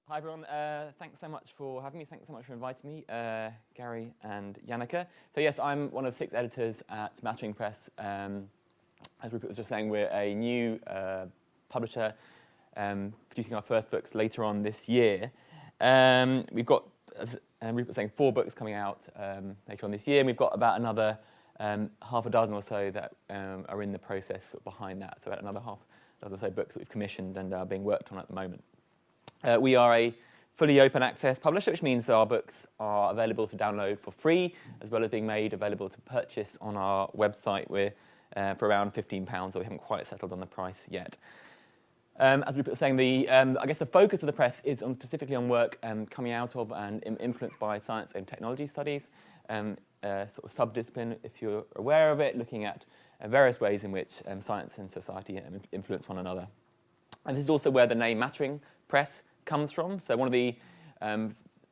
Hi everyone, thanks so much for having me, thanks so much for inviting me, Gary and Janneke. So yes, I'm one of 6 editors at Mattering Press. As Rupert was just saying, we're a new publisher producing our first books later on this year. We've got, as Rupert was saying, 4 books coming out later on this year, and we've got about another half a dozen or so that are in the process behind that, so about another half dozen or so books that we've commissioned and are being worked on at the moment. We are a fully open access publisher, which means that our books are available to download for free, as well as being made available to purchase on our website. We're for around £15, so we haven't quite settled on the price yet. As Rupert was saying, I guess the focus of the press is specifically on work coming out of and influenced by science and technology studies, sort of subdiscipline, if you're aware of it, looking at various ways in which science and society influence one another. And this is also where the name Mattering Press comes from. So one of the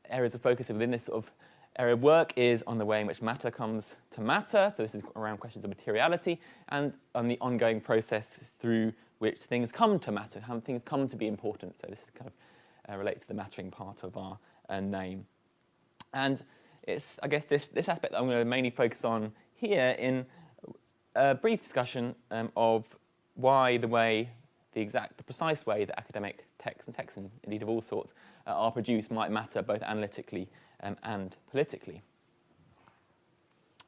areas of focus within this sort of area of work is on the way in which matter comes to matter. So this is around questions of materiality and on the ongoing process through which things come to matter, how things come to be important. So this is kind of relates to the mattering part of our name. And it's, I guess, this aspect that I'm going to mainly focus on here in a brief discussion of why the precise way that academic texts, and indeed of all sorts, are produced might matter both analytically and politically.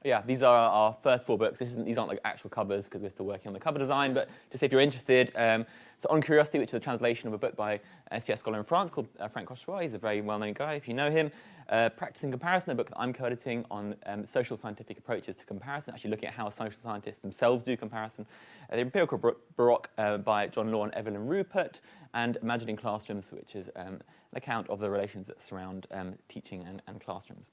Yeah, these are our first 4 books. These aren't like actual covers because we're still working on the cover design, but just if you're interested, so On Curiosity, which is a translation of a book by a STS scholar in France called Frank Rocheroy. He's a very well-known guy if you know him. Practicing Comparison, a book that I'm co-editing on social scientific approaches to comparison, actually looking at how social scientists themselves do comparison. The Empirical Baroque by John Law and Evelyn Rupert, and Imagining Classrooms, which is an account of the relations that surround teaching and classrooms.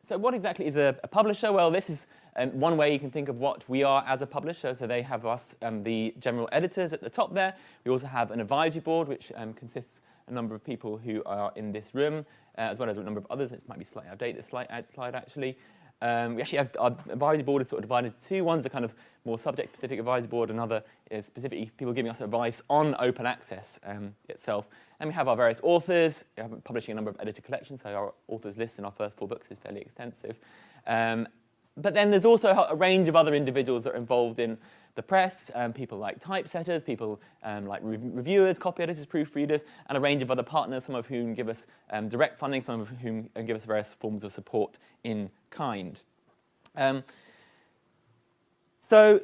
So what exactly is a publisher? Well, this is one way you can think of what we are as a publisher. So they have us, the general editors at the top there. We also have an advisory board, which consists of a number of people who are in this room, as well as a number of others. It might be slightly outdated, this slide actually. We actually have our advisory board is sort of divided into 2. One's a kind of more subject-specific advisory board. Another is specifically people giving us advice on open access itself. And we have our various authors. We're publishing a number of edited collections, so our authors list in our first 4 books is fairly extensive. But then there's also a range of other individuals that are involved in the press, people like typesetters, people like reviewers, copy editors, proofreaders, and a range of other partners, some of whom give us direct funding, some of whom give us various forms of support in kind. So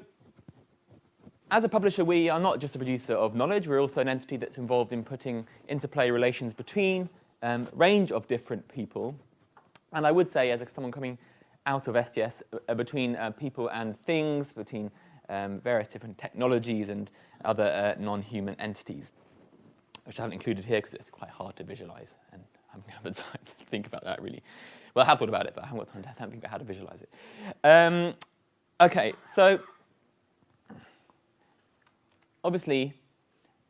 as a publisher, we are not just a producer of knowledge, we're also an entity that's involved in putting into play relations between a range of different people. And I would say, as someone coming out of STS, between people and things, between various different technologies and other non-human entities, which I haven't included here because it's quite hard to visualize, and I haven't had the time to think about that really. Well, I have thought about it, but I haven't got time to think about how to visualize it. Okay, so obviously,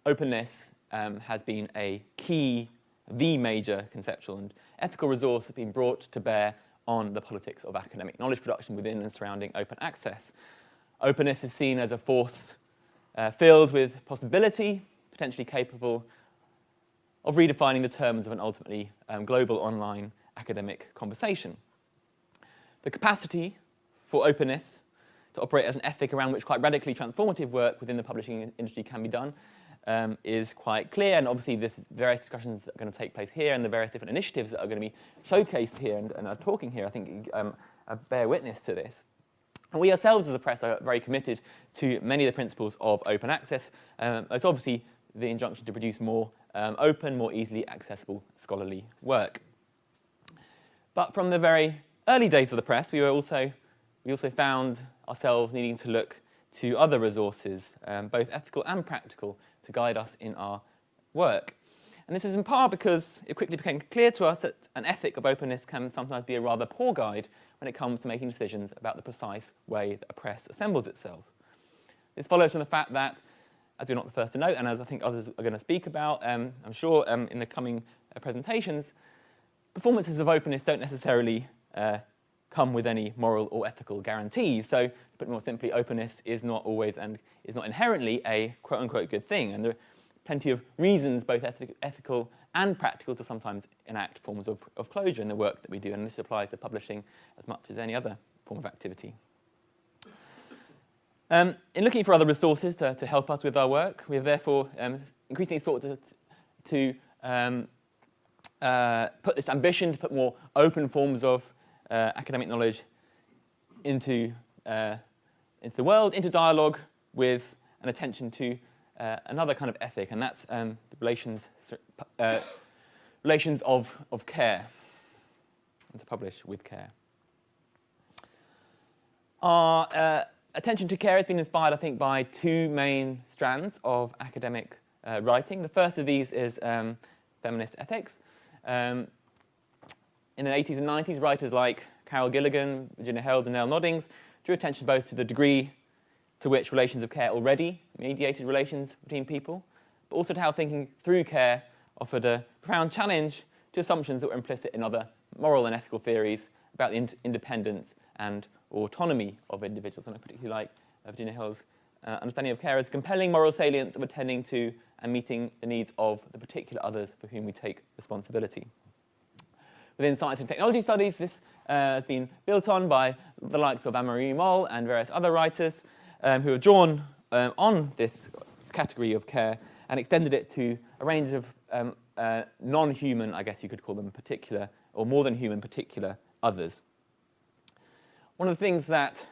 openness has been the major conceptual and ethical resource that's been brought to bear on the politics of academic knowledge production within and surrounding open access. Openness is seen as a force filled with possibility, potentially capable of redefining the terms of an ultimately global online academic conversation. The capacity for openness to operate as an ethic around which quite radically transformative work within the publishing industry can be done is quite clear, and obviously there's various discussions that are going to take place here and the various different initiatives that are going to be showcased here and are talking here, I think, bear witness to this. And we ourselves as a press are very committed to many of the principles of open access. It's obviously the injunction to produce more open, more easily accessible scholarly work. But from the very early days of the press, we also found ourselves needing to look to other resources, both ethical and practical, to guide us in our work. And this is in part because it quickly became clear to us that an ethic of openness can sometimes be a rather poor guide when it comes to making decisions about the precise way that a press assembles itself. This follows from the fact that, as you're not the first to note, and as I think others are going to speak about, I'm sure in the coming presentations, performances of openness don't necessarily come with any moral or ethical guarantees. So, to put it more simply, openness is not always and is not inherently a quote-unquote good thing. And the plenty of reasons, both ethical and practical, to sometimes enact forms of closure in the work that we do, and this applies to publishing as much as any other form of activity. In looking for other resources to help us with our work, we have therefore increasingly sought to put this ambition to put more open forms of academic knowledge into the world, into dialogue with an attention to another kind of ethic, and that's the relations of care, and to publish with care. Our attention to care has been inspired, I think, by two main strands of academic writing. The first of these is Feminist Ethics. In the 80s and 90s, writers like Carol Gilligan, Virginia Held, and Nell Noddings drew attention both to the degree to which relations of care already mediated relations between people, but also to how thinking through care offered a profound challenge to assumptions that were implicit in other moral and ethical theories about the independence and autonomy of individuals. And I particularly like Virginia Hill's understanding of care as a compelling moral salience of attending to and meeting the needs of the particular others for whom we take responsibility. Within science and technology studies, this has been built on by the likes of Anne-Marie Moll and various other writers who have drawn on this category of care and extended it to a range of non-human, I guess you could call them, particular, or more than human, particular others. One of the things that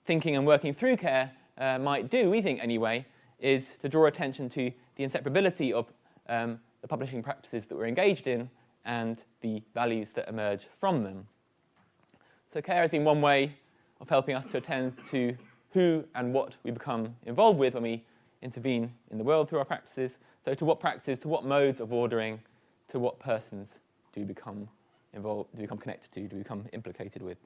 thinking and working through care might do, we think anyway, is to draw attention to the inseparability of the publishing practices that we're engaged in and the values that emerge from them. So care has been one way of helping us to attend to who and what we become involved with when we intervene in the world through our practices. So to what practices, to what modes of ordering, to what persons do we become involved, do we become connected to, do we become implicated with.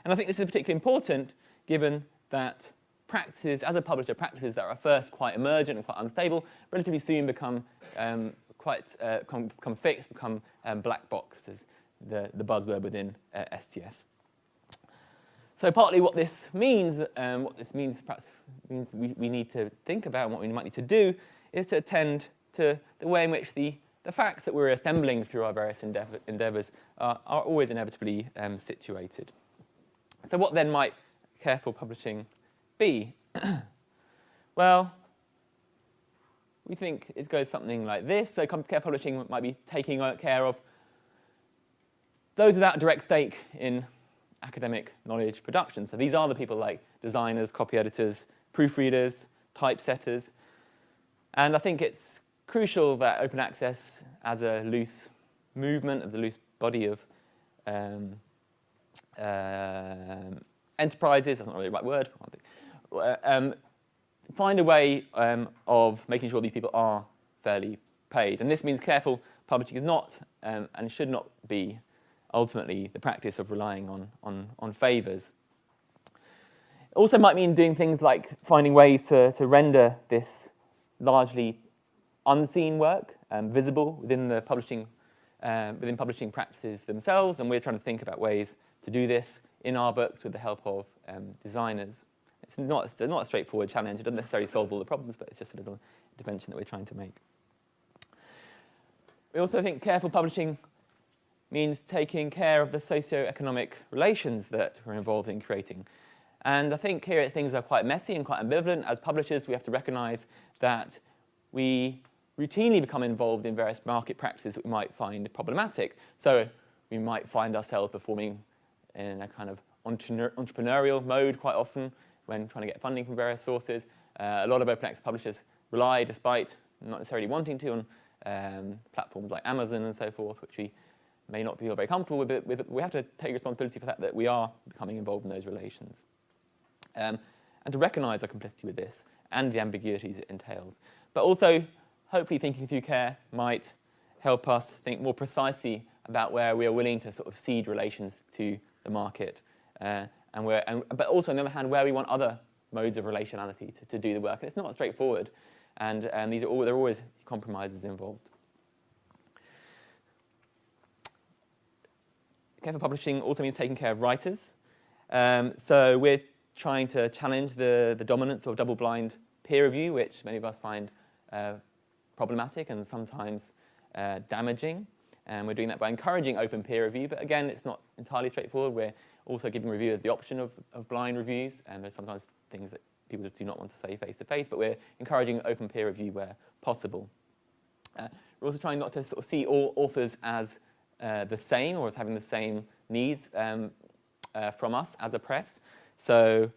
And I think this is particularly important given that practices, as a publisher, practices that are at first quite emergent and quite unstable, relatively soon become become fixed, become black boxed, as the buzzword within STS. So partly what this means, perhaps means we need to think about, and what we might need to do, is to attend to the way in which the facts that we're assembling through our various endeavours are always inevitably situated. So what then might careful publishing be? Well, we think it goes something like this. So careful publishing might be taking care of those without a direct stake in academic knowledge production. So these are the people like designers, copy editors, proofreaders, typesetters. And I think it's crucial that open access as a loose movement, of the loose body of enterprises, that's not really the right word, find a way of making sure these people are fairly paid. And this means careful publishing is not and should not be ultimately the practice of relying on favours. It also might mean doing things like finding ways to render this largely unseen work visible within the publishing practices themselves, and we're trying to think about ways to do this in our books with the help of designers. It's not a straightforward challenge. It doesn't necessarily solve all the problems, but it's just a little intervention that we're trying to make. We also think careful publishing means taking care of the socio-economic relations that we're involved in creating. And I think here things are quite messy and quite ambivalent. As publishers, we have to recognise that we routinely become involved in various market practices that we might find problematic. So we might find ourselves performing in a kind of entrepreneurial mode quite often when trying to get funding from various sources. A lot of open access publishers rely, despite not necessarily wanting to, on platforms like Amazon and so forth, which we may not feel very comfortable with. We have to take responsibility for that we are becoming involved in those relations. And to recognise our complicity with this and the ambiguities it entails. But also, hopefully thinking through care might help us think more precisely about where we are willing to sort of cede relations to the market, but also on the other hand, where we want other modes of relationality to do the work. And it's not straightforward, and there are always compromises involved. Careful publishing also means taking care of writers. So we're trying to challenge the dominance of double-blind peer review, which many of us find problematic and sometimes damaging. And we're doing that by encouraging open peer review, but again, it's not entirely straightforward. We're also giving reviewers the option of blind reviews, and there's sometimes things that people just do not want to say face-to-face, but we're encouraging open peer review where possible. We're also trying not to sort of see all authors as the same or as having the same needs from us as a press. So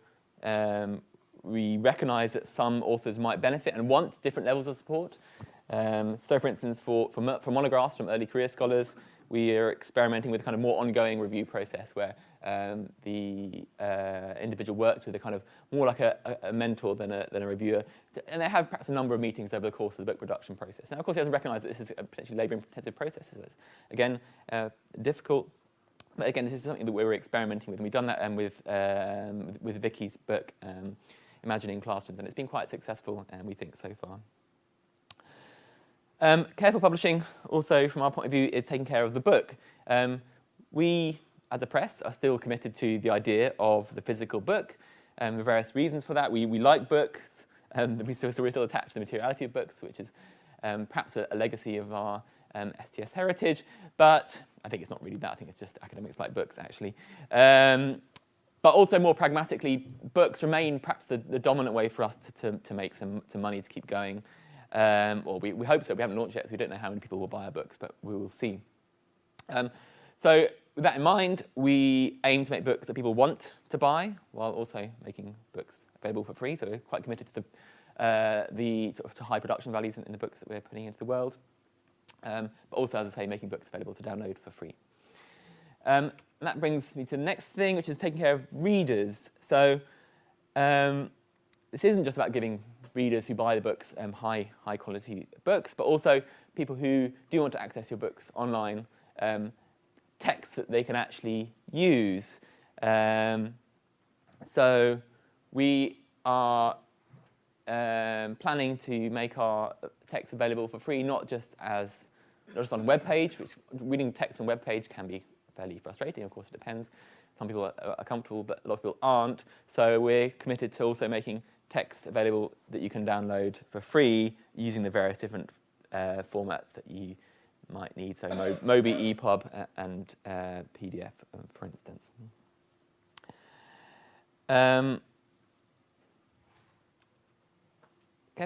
we recognize that some authors might benefit and want different levels of support. So for instance, for monographs from early career scholars, we are experimenting with a kind of more ongoing review process where the individual works with a kind of more like a mentor than a reviewer. And they have perhaps a number of meetings over the course of the book production process. Now, of course, you have to recognize that this is a potentially labor-intensive process. So it's, again, difficult. But again, this is something that we're experimenting with. And we've done that with Vicky's book, Imagining Classrooms. And it's been quite successful, we think, so far. Careful publishing, also from our point of view, is taking care of the book. We, as a press, are still committed to the idea of the physical book. There are various reasons for that. We like books. We're still attached to the materiality of books, which is perhaps a legacy of our STS heritage. But I think it's not really that. I think it's just academics like books, actually. But also more pragmatically, books remain perhaps the dominant way for us to make some money to keep going. Or we hope so. We haven't launched yet, so we don't know how many people will buy our books, but we will see. So with that in mind, we aim to make books that people want to buy, while also making books available for free. So we're quite committed to the sort of to high production values in the books that we're putting into the world. But also, as I say, making books available to download for free. And that brings me to the next thing, which is taking care of readers. So this isn't just about giving readers who buy the books high quality books, but also people who do want to access your books online, texts that they can actually use. So we are planning to make our text available for free, not just on a web page, which reading text on web page can be fairly frustrating. Of course, it depends. Some people are comfortable, but a lot of people aren't. So we're committed to also making text available that you can download for free using the various different formats that you might need. So Mobi, EPUB, and PDF, for instance. Care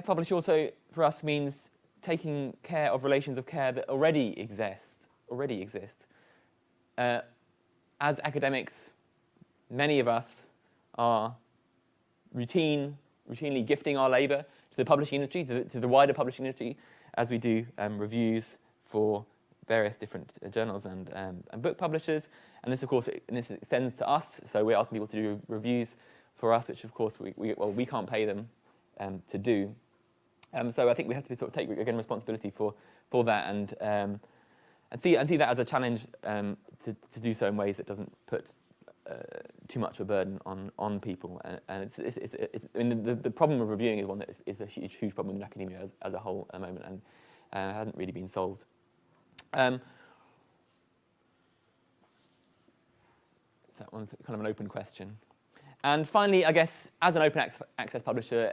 publish also for us means taking care of relations of care that already exist. As academics, many of us are routinely gifting our labor to the publishing industry, to the wider publishing industry, as we do reviews for various different journals and book publishers. And this, of course, this extends to us. So we're asking people to do reviews for us, which, of course, we can't pay them to do. So I think we have to sort of take again responsibility for that and see that as a challenge to do so in ways that doesn't put too much of a burden on people. And I mean, the problem of reviewing is one that is a huge problem in academia as a whole at the moment, and hasn't really been solved. So that one's kind of an open question. And finally, I guess, as an open access publisher,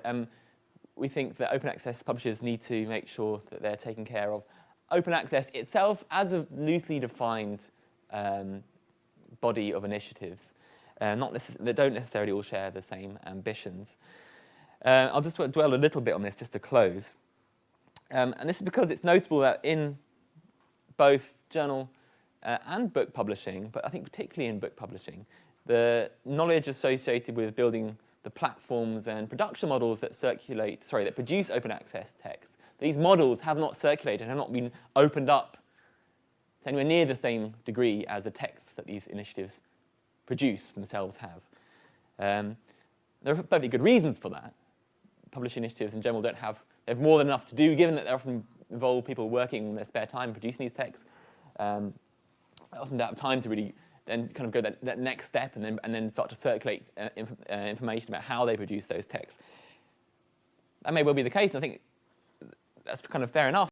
we think that open access publishers need to make sure that they're taking care of open access itself as a loosely defined body of initiatives, that don't necessarily all share the same ambitions. I'll just dwell a little bit on this just to close. And this is because it's notable that in both journal and book publishing, but I think particularly in book publishing, the knowledge associated with building the platforms and production models that produce open access texts, these models have not circulated, have not been opened up to anywhere near the same degree as the texts that these initiatives produce themselves have. There are perfectly good reasons for that. Publishing initiatives in general they have more than enough to do, given that they often involve people working in their spare time producing these texts. They often don't have time to really then kind of go that next step and then start to circulate information about how they produce those texts. That may well be the case, and I think that's kind of fair enough.